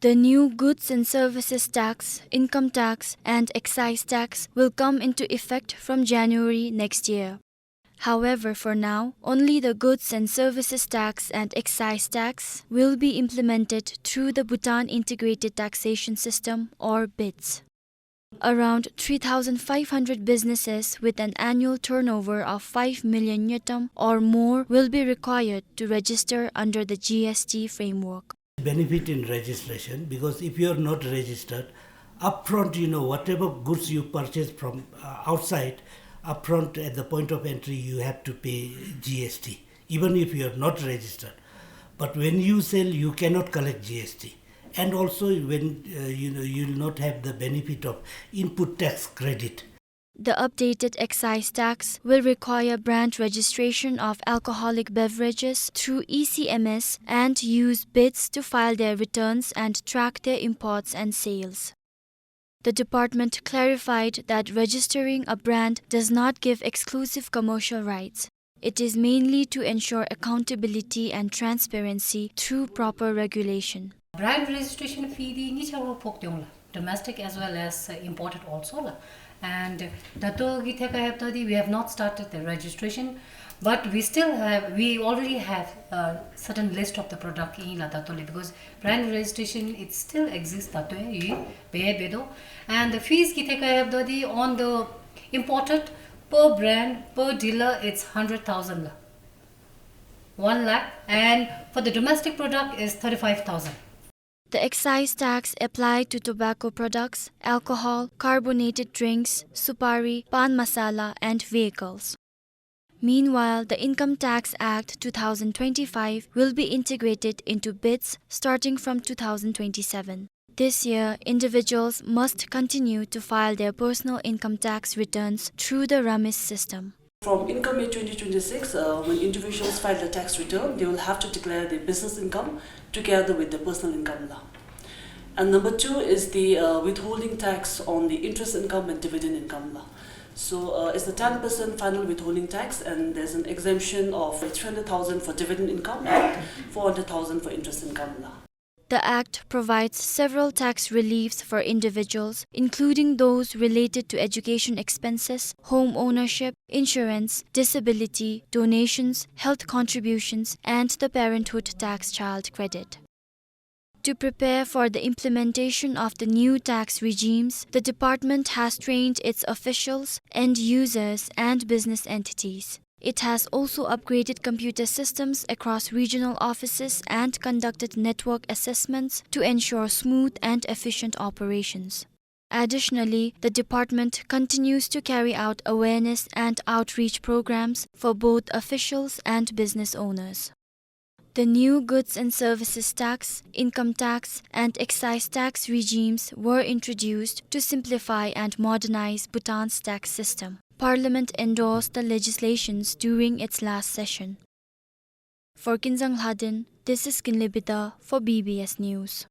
The new goods and services tax, income tax, and excise tax will come into effect from January next year. However, for now, only the goods and services tax and excise tax will be implemented through the Bhutan Integrated Taxation System, or BITS. Around 3,500 businesses with an annual turnover of 5 million 𝗪𝘂𝘁 or more will be required to register under the GST framework. Benefit in registration, because if you are not registered, upfront, whatever goods you purchase from outside, upfront at the point of entry you have to pay GST, even if you are not registered. But when you sell, you cannot collect GST. And also when you will not have the benefit of input tax credit. The updated excise tax will require brand registration of alcoholic beverages through ECMS and use BITS to file their returns and track their imports and sales. The department clarified that registering a brand does not give exclusive commercial rights. It is mainly to ensure accountability and transparency through proper regulation. Brand registration fee ni chawo poktyong domestic as well as imported also la. And we have not started the registration, but we already have a certain list of the product in la because brand registration it still exists and the fees on the imported per brand per dealer it's 100,000 1 lakh, and for the domestic product is 35,000. The excise tax applied to tobacco products, alcohol, carbonated drinks, supari, pan masala, and vehicles. Meanwhile, the Income Tax Act 2025 will be integrated into BITS starting from 2027. This year, individuals must continue to file their personal income tax returns through the 𝗵𝘂𝘁𝗶𝗴𝗍 system. From Income Year 2026, when individuals file the tax return, they will have to declare their business income together with the personal income law. And number 2 is the withholding tax on the interest income and dividend income law. So it's the 10% final withholding tax, and there's an exemption of 300,000 for dividend income and 400,000 for interest income law. The Act provides several tax reliefs for individuals, including those related to education expenses, home ownership, insurance, disability, donations, health contributions, and the parenthood tax child credit. To prepare for the implementation of the new tax regimes, the department has trained its officials, end users, and business entities. It has also upgraded computer systems across regional offices and conducted network assessments to ensure smooth and efficient operations. Additionally, the department continues to carry out awareness and outreach programs for both officials and business owners. The new goods and services tax, income tax, and excise tax regimes were introduced to simplify and modernize Bhutan's tax system. Parliament endorsed the legislations during its last session. For Kinjang Hladen, this is 𝗕𝗵𝘂𝘁𝗶𝗴𝗍 for BBS News.